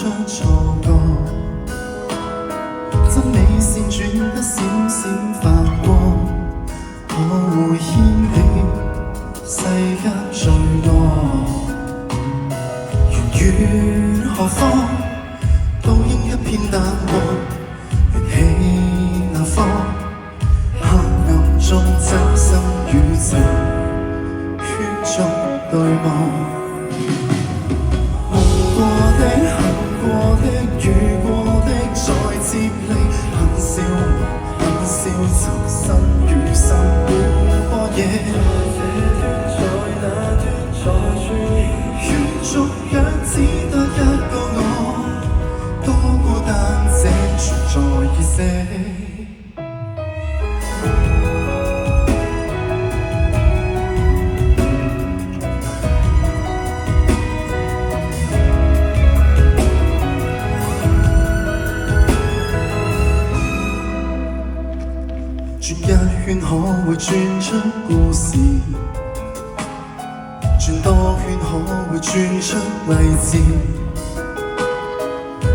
出錯覺，真美善轉得閃閃發光，可會掀起世間罪惡？緣遠何方，都應一片淡漠。緣起那方，黑暗中找生與死，圈中對望。夢過的、恨過的、遇過的，再接力，恨笑恨笑，尋生與生了波野。在那端在圈中若只得一個我，多孤單這存在已死。轉一圈可會轉出故事，轉多圈可會轉出勵志，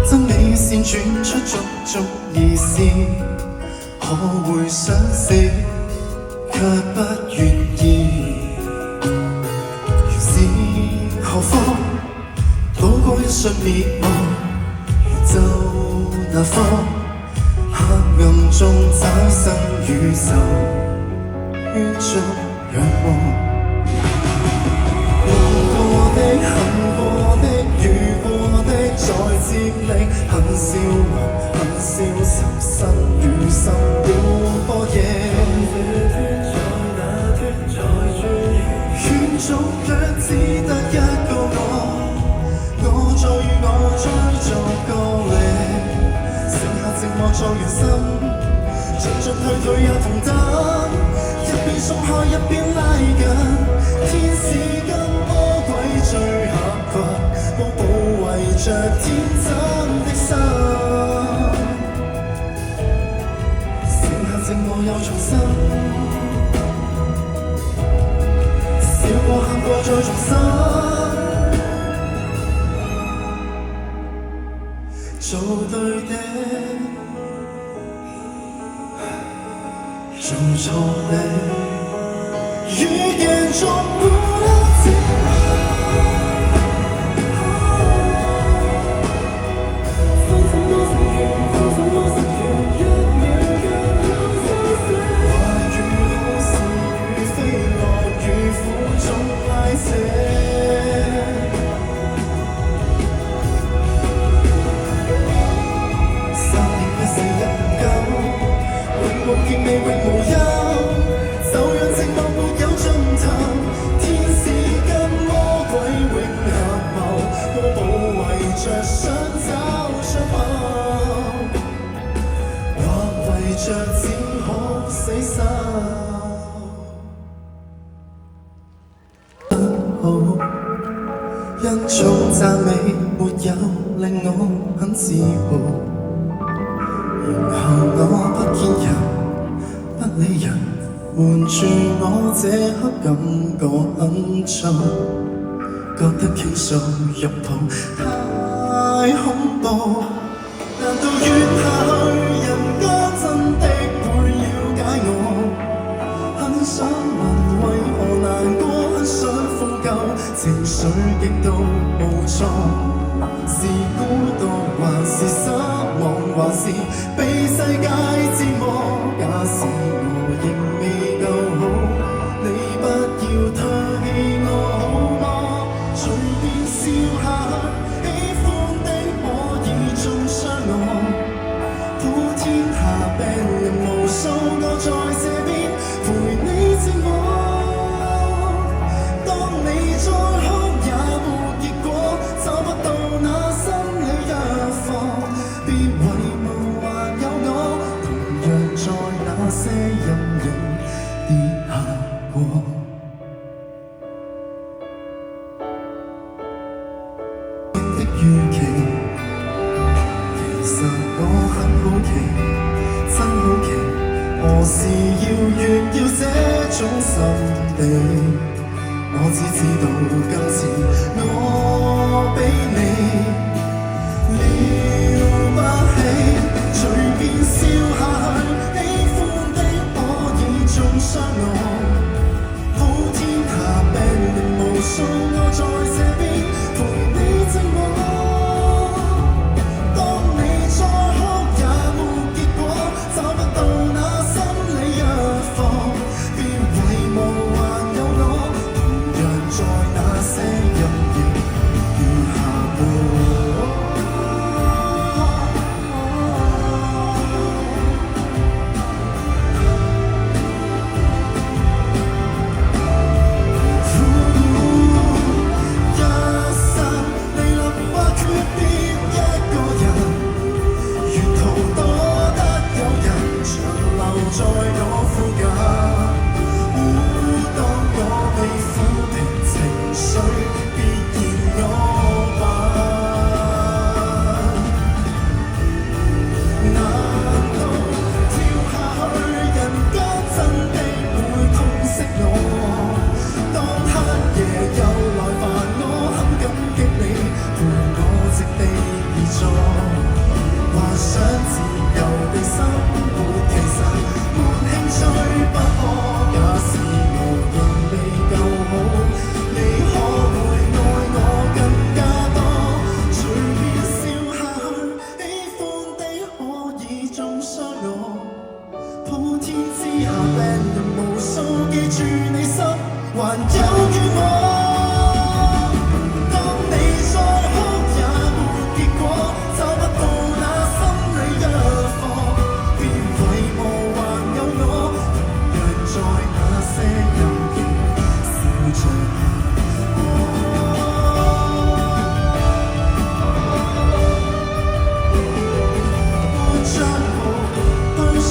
真美善轉出種種意思，可會想死卻不願意。如是何方，躲過一瞬滅亡，如就那方，黑暗中找生與受，圈中仰望。夢過的、恨過的、遇過的，再接力，恨笑恨笑，尋生與生了波野。圈中若只得一個我在與我追逐角力，剩下寂寞作圓心，進進退退也同等，一邊鬆開一邊拉緊，天使跟魔鬼最合群，我保衛着天真的心，剩下寂寞又重生，笑過喊過再重生。做對的，做錯的，語言中不能停。分分多成緣，分分多成緣，一秒間都消失。話語好是與非，樂與苦中拉扯。無見未永無憂，就讓寂寞沒有盡頭。天使跟魔鬼永合謀，我保衛着想找出口，或為着只可死守。不好，因重讚美沒有令我很自豪。然後我不見人不理人，瞞住我這刻感覺很重，覺得傾訴入肚太恐怖。難道越下去人家真的會了解我？很想問為何難過，很想呼救，情緒極度無助，是孤獨還是失望，還是被世界折磨？假使我仍未夠好，你不要唾棄我好嗎？隨便笑下去，喜歡的可以中傷我。普天下病人無數，我在這邊陪你寂寞。當你再哭也沒結果，找不到那心理藥方，別遺忘還有我，同樣在那些陰影跌下過。的預期，其實我很好奇，真好奇，何時要越要這種心地？我只知道今次我比你不起，隨便笑下去，喜歡的可以中傷我。普天下病人無數，我在這邊陪你寂寞。當你再哭也沒結果，找不到那心理藥房，別遺忘還有我，同樣在那些陰影雨下過。在我附近，當我悲苦的情緒別嫌我笨，難道跳下去人間真的會痛惜我？當黑夜又來煩我，很感激你陪我席地而坐，幻想自由地生活，其實最不可，也是無人未夠好。你可會愛我更加多？隨便笑下去，喜歡的可以中傷我。普天之下病人無數，記住你心還有於我。當你再哭也沒結果，找不到那心理藥房，別遺忘還有我。在那些陰影笑着活着無對錯。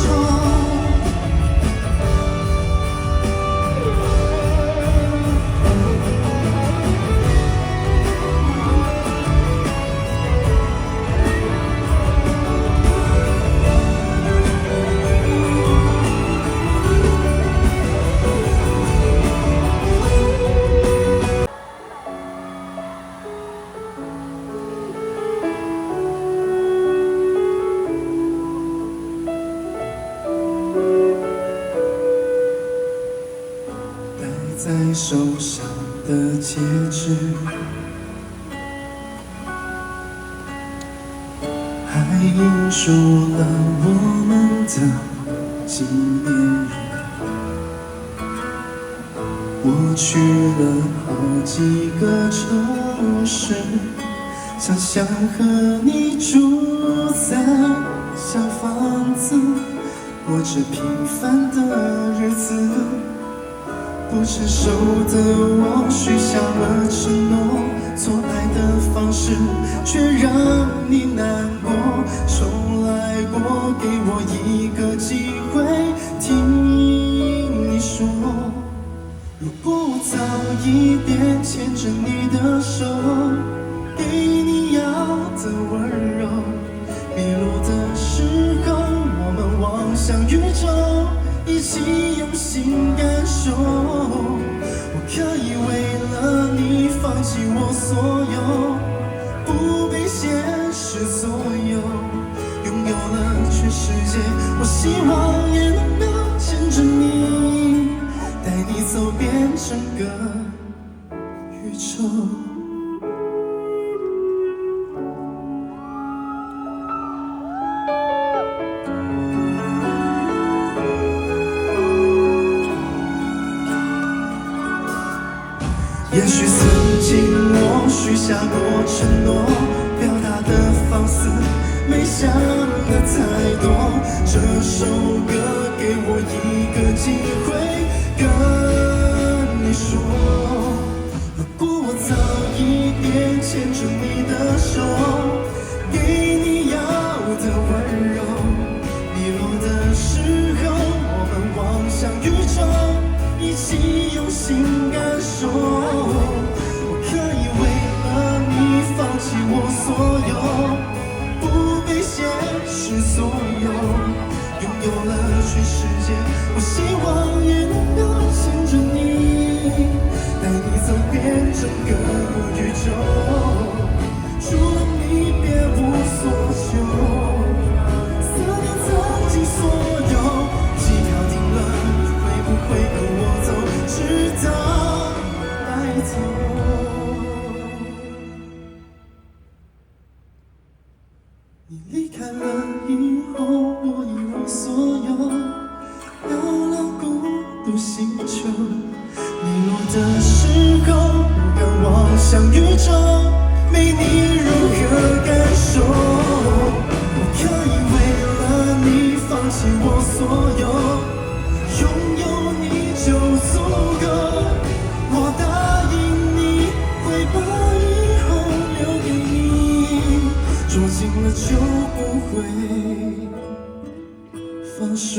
在手上的戒指，还印出了我们的纪念日。我去了好几个城市，想象和你住在小房子，过着平凡的日子。不成熟的我许下了承诺，做爱的方式却让你难过。重来过，给我一个机会听你说。如果我早一点牵着你的手，给你要的温柔，迷路的时候我们望向宇宙，一起用心感受。我可以为了你放弃我所有，不被现实左右，拥有了全世界。我希望也能够牵着你，带你走遍整个宇宙。也许曾经我许下过承诺，表达的方式没想的太多。这首歌给我一个机会跟你说，如果我早一点牵着你的手，给你要的温柔，迷路的时候我们望向宇宙，一起用心感受。我可以为了你放弃我所有，不被现实左右，拥有了全世界。我希望也能够牵着你，带你走遍整个宇宙。除了你你别无所求。思念曾经所有，机票订了，会不会跟我走，直到白头？你离开了以后，我一无所有，流浪孤独星球。你落的时候，不敢望向宇宙，没你如何感受？我可以为了你放弃我所有，拥有你就足够。我答应你会把以后留给你，捉紧了就不会放手。